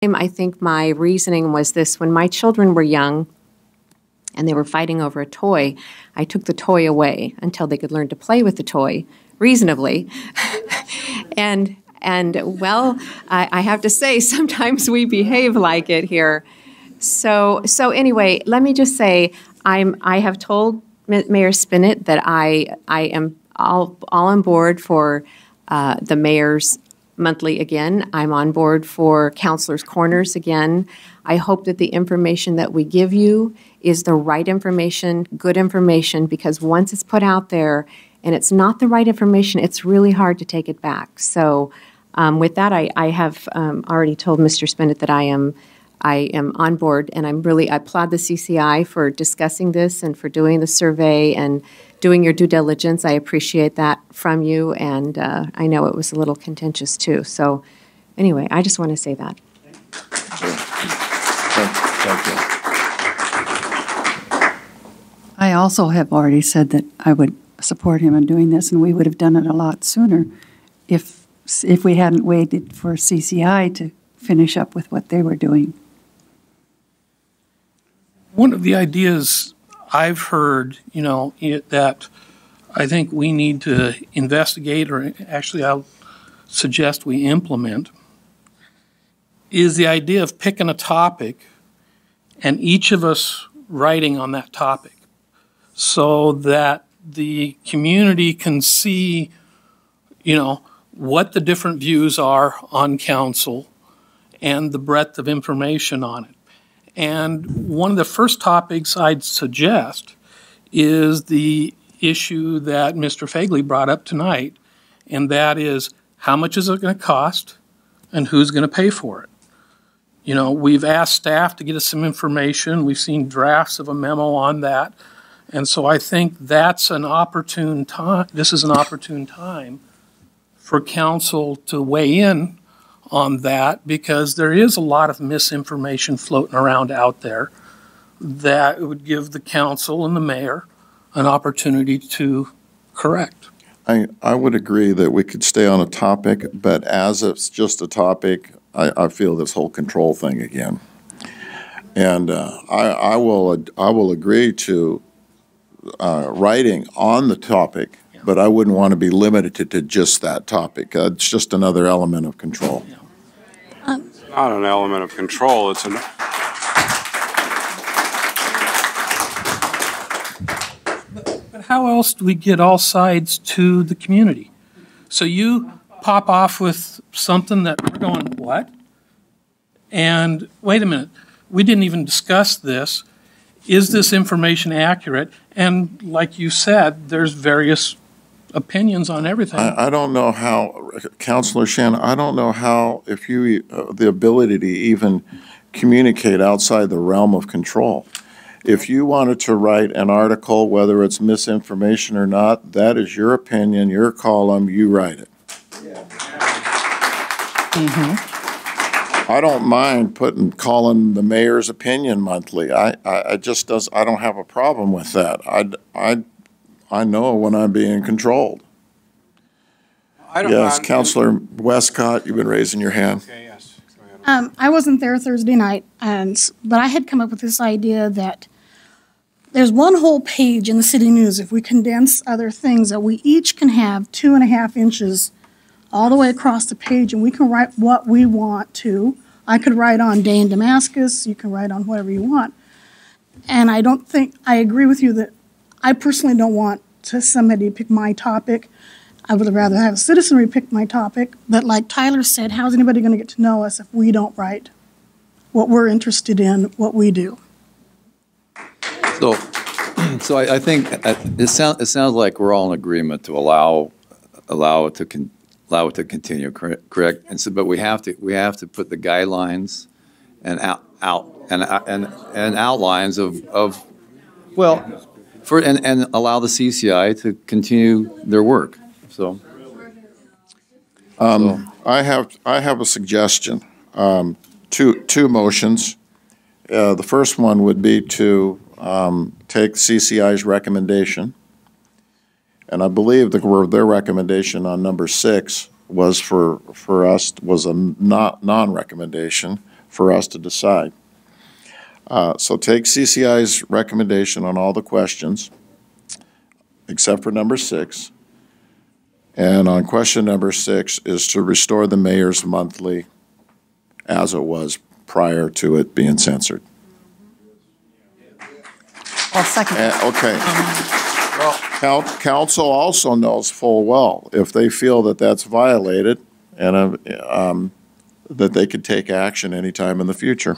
I think my reasoning was this: when my children were young and they were fighting over a toy, I took the toy away until they could learn to play with the toy reasonably. and well, I have to say, sometimes we behave like it here. So anyway, let me just say, I have told Mayor Spinett that I am all on board for the mayor's monthly again. I'm on board for Counselor's Corners again. I hope that the information that we give you is the right information, good information, because once it's put out there and it's not the right information, it's really hard to take it back. So with that, I have already told Mr. Spinett that I am on board, and I applaud the CCI for discussing this and for doing the survey and doing your due diligence. I appreciate that from you, and I know it was a little contentious too. So anyway, I just want to say that. Thank you. I also have already said that I would support him in doing this, and we would have done it a lot sooner if we hadn't waited for CCI to finish up with what they were doing. One of the ideas I've heard, that I think we need to investigate, or actually I'll suggest we implement, is the idea of picking a topic and each of us writing on that topic so that the community can see, what the different views are on council and the breadth of information on it. And one of the first topics I'd suggest is the issue that Mr. Fagley brought up tonight, and that is, how much is it going to cost and who's going to pay for it? We've asked staff to get us some information. We've seen drafts of a memo on that. And so I think that's an opportune time. This is an opportune time for council to weigh in on that, because there is a lot of misinformation floating around out there that would give the council and the mayor an opportunity to correct. I would agree that we could stay on a topic, but as it's just a topic, I feel this whole control thing again. And I will agree to writing on the topic, but I wouldn't want to be limited to just that topic. It's just another element of control. It's not an element of control. It's an. But how else do we get all sides to the community? So you pop off with something that we're going, what? And wait a minute, we didn't even discuss this. Is this information accurate? And like you said, there's various opinions on everything. I don't know how, Councilor Shannon, I don't know how, if you, the ability to even communicate outside the realm of control. If you wanted to write an article, whether it's misinformation or not, that is your opinion, your column, you write it. I don't mind calling the mayor's opinion monthly. I don't have a problem with that. I know when I'm being controlled. Yes, Councilor Westcott, you've been raising your hand. Okay, yes. Go ahead. I wasn't there Thursday night, but I had come up with this idea that there's one whole page in the City News. If we condense other things, that we each can have 2.5 inches all the way across the page, and we can write what we want to. I could write on Day in Damascus. You can write on whatever you want. And I agree with you that I personally don't want somebody to pick my topic. I would rather have a citizenry pick my topic. But like Tyler said, how's anybody going to get to know us if we don't write what we're interested in, what we do? So I think it sounds like we're all in agreement to allow it to continue, correct? And so, but we have to put the guidelines and outlines of well, and allow the CCI to continue their work. So, I have a suggestion. Two motions. The first one would be to take CCI's recommendation, and I believe their recommendation on number 6 was for us was a non-recommendation, for us to decide. So take CCI's recommendation on all the questions, except for number 6. And on question number 6 is to restore the mayor's monthly as it was prior to it being censored. I'll second. Okay. Well, council also knows full well if they feel that that's violated and that they could take action anytime in the future.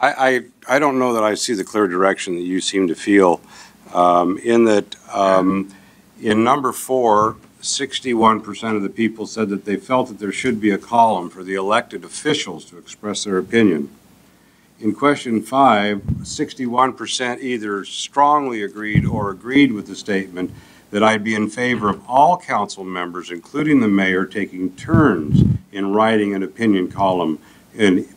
I don't know that I see the clear direction that you seem to feel, in that in number 4, 61% of the people said that they felt that there should be a column for the elected officials to express their opinion. In question 5, 61% either strongly agreed or agreed with the statement that I'd be in favor of all council members, including the mayor, taking turns in writing an opinion column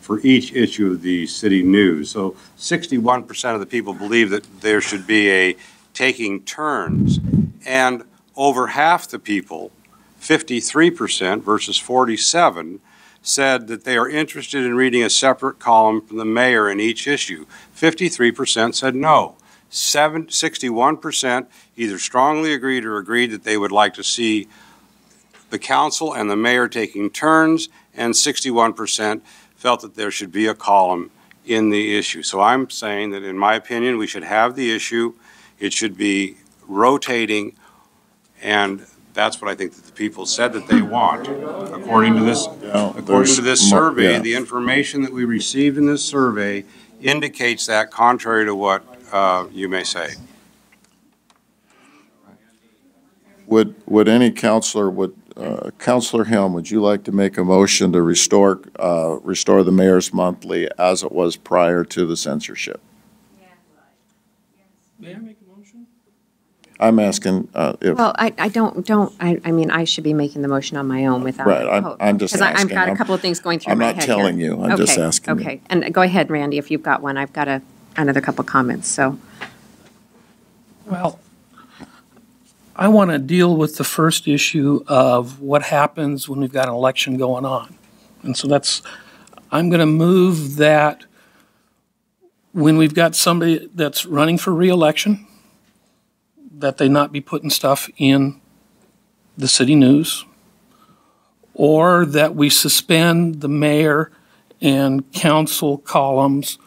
for each issue of the city news. So 61% of the people believe that there should be a taking turns. And over half the people, 53% versus 47%, said that they are interested in reading a separate column from the mayor in each issue. 53% said no. 61% either strongly agreed or agreed that they would like to see the council and the mayor taking turns, and 61% felt that there should be a column in the issue. So I'm saying that, in my opinion, we should have the issue. It should be rotating, and that's what I think that the people said that they want. According to this survey, yeah. The information that we received in this survey indicates that, contrary to what you may say. Would any counselor, Counselor Helm, would you like to make a motion to restore the mayor's monthly as it was prior to the censorship? May I make a motion? I'm asking if. Well, I mean, I should be making the motion on my own without. Right, I'm just asking. Because I've got a couple of things going through my head I'm not telling here. you, I'm just asking you. Okay, and go ahead, Randy, if you've got one. I've got another couple comments, so. Well, I want to deal with the first issue of what happens when we've got an election going on. And so I'm going to move that when we've got somebody that's running for re-election, that they not be putting stuff in the city news, or that we suspend the mayor and council columns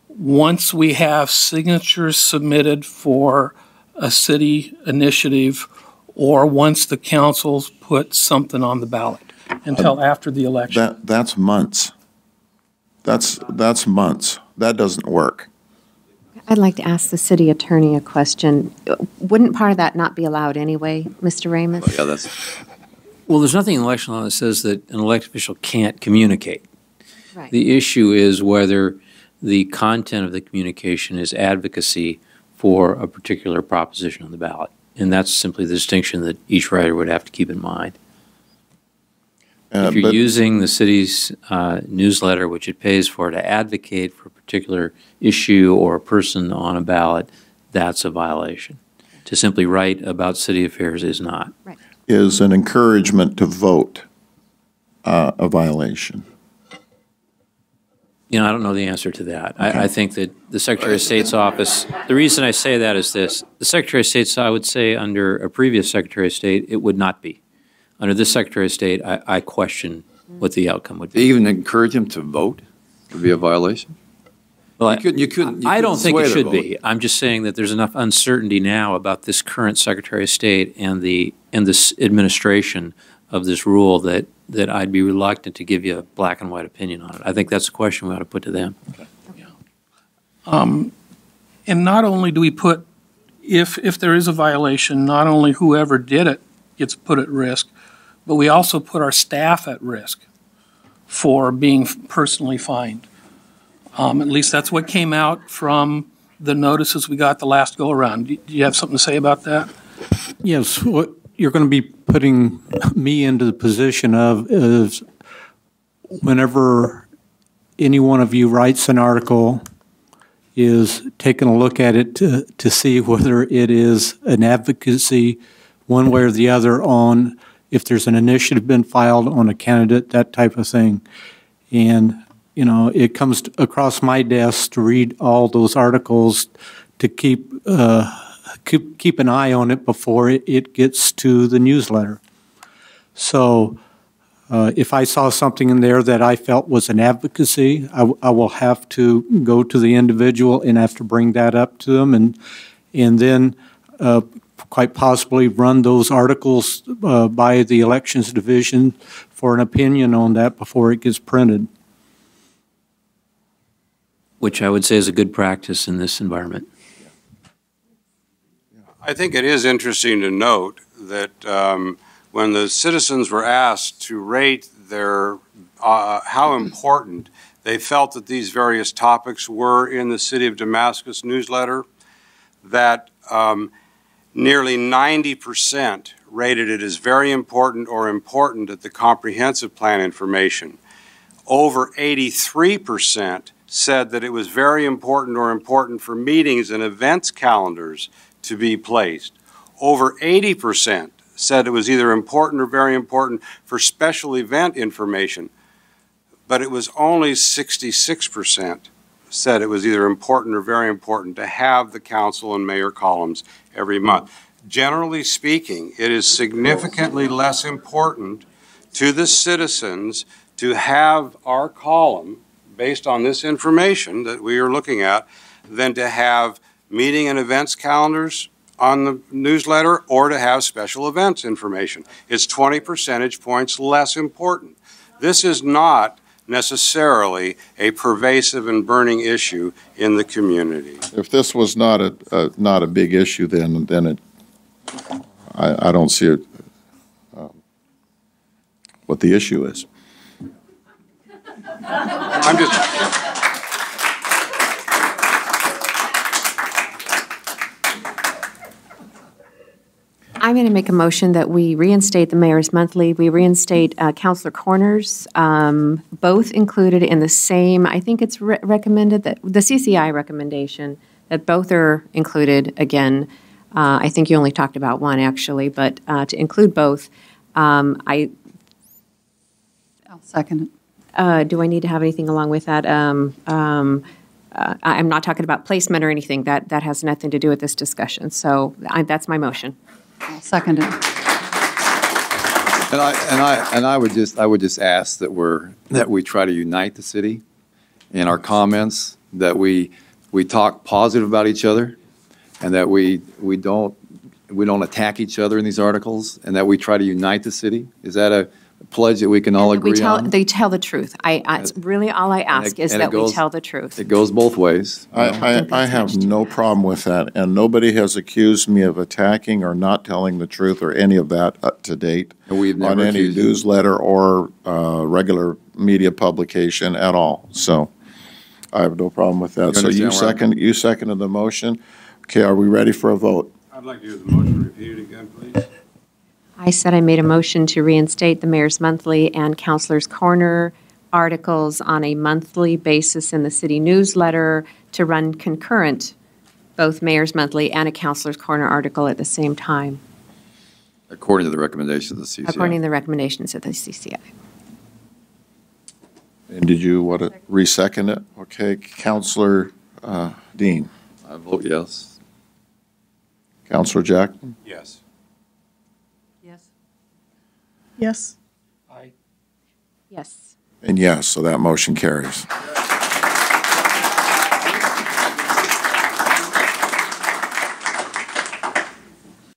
once we have signatures submitted for a city initiative, or once the council's put something on the ballot, until after the election. That's months. That's months. That doesn't work. I'd like to ask the city attorney a question. Wouldn't part of that not be allowed anyway, Mr. Ramus? Yeah, Well, there's nothing in the election law that says that an elected official can't communicate. Right. The issue is whether the content of the communication is advocacy for a particular proposition on the ballot. And that's simply the distinction that each writer would have to keep in mind. If you're using the city's newsletter, which it pays for, to advocate for a particular issue or a person on a ballot, that's a violation. To simply write about city affairs is not. Right. Is an encouragement to vote a violation? You know, I don't know the answer to that. Okay. I think that the Secretary of State's office, the reason I say that is this. The Secretary of State's, I would say, under a previous Secretary of State, it would not be. Under this Secretary of State, I question what the outcome would be. They even encourage him to vote would be a violation? Well, I don't think it should be. I'm just saying that there's enough uncertainty now about this current Secretary of State and this administration of this rule that I'd be reluctant to give you a black and white opinion on it. I think that's a question we ought to put to them. Okay. Yeah. And not only do we put, if there is a violation, not only whoever did it gets put at risk, but we also put our staff at risk for being personally fined. At least that's what came out from the notices we got the last go-around. Do you have something to say about that? Yes, what you're going to be putting me into the position of is whenever any one of you writes an article, is taking a look at it to see whether it is an advocacy one way or the other on if there's an initiative been filed on a candidate, that type of thing. And, you know, it comes across my desk to read all those articles to keep an eye on it before it gets to the newsletter. So if I saw something in there that I felt was an advocacy, I will have to go to the individual and have to bring that up to them, and then quite possibly run those articles by the elections division for an opinion on that before it gets printed. Which I would say is a good practice in this environment. I think it is interesting to note that when the citizens were asked to rate their how important they felt that these various topics were in the City of Damascus newsletter, that nearly 90% rated it as very important or important at the comprehensive plan information. Over 83% said that it was very important or important for meetings and events calendars to be placed. Over 80% said it was either important or very important for special event information, but it was only 66% said it was either important or very important to have the council and mayor columns every month. Generally speaking, it is significantly less important to the citizens to have our column based on this information that we are looking at than to have meeting and events calendars on the newsletter or to have special events information. It's 20 percentage points less important. This is not necessarily a pervasive and burning issue in the community. If this was not a big issue, then I don't see it, what the issue is. I'm just. I'm going to make a motion that we reinstate the Mayor's Monthly. We reinstate Councilor Corners, both included in the same, I think it's recommended that, the CCI recommendation, that both are included again. I think you only talked about one, actually, but to include both. I'll second it. Do I need to have anything along with that? I'm not talking about placement or anything. That has nothing to do with this discussion. So that's my motion. I'll second it. And I would just ask that we try to unite the city in our comments, that we talk positive about each other, and that we don't attack each other in these articles, and that we try to unite the city. Is that a pledge that we can all agree on? They tell the truth. It's really all I ask is that we tell the truth. It goes both ways. I have no problem with that, and nobody has accused me of attacking or not telling the truth or any of that up to date on any newsletter or regular media publication at all. So I have no problem with that. So you seconded the motion. Okay, are we ready for a vote? I'd like to hear the motion repeated again, please. I said I made a motion to reinstate the Mayor's Monthly and Councilor's Corner articles on a monthly basis in the city newsletter to run concurrent, both Mayor's Monthly and a Councilor's Corner article at the same time. According to the recommendations of the CCI. According to the recommendations of the CCI. And did you want to re-second it? Okay, Councilor Dean. I vote yes. Councilor Jackman? Yes. Yes. Aye. Yes. And yes, so that motion carries.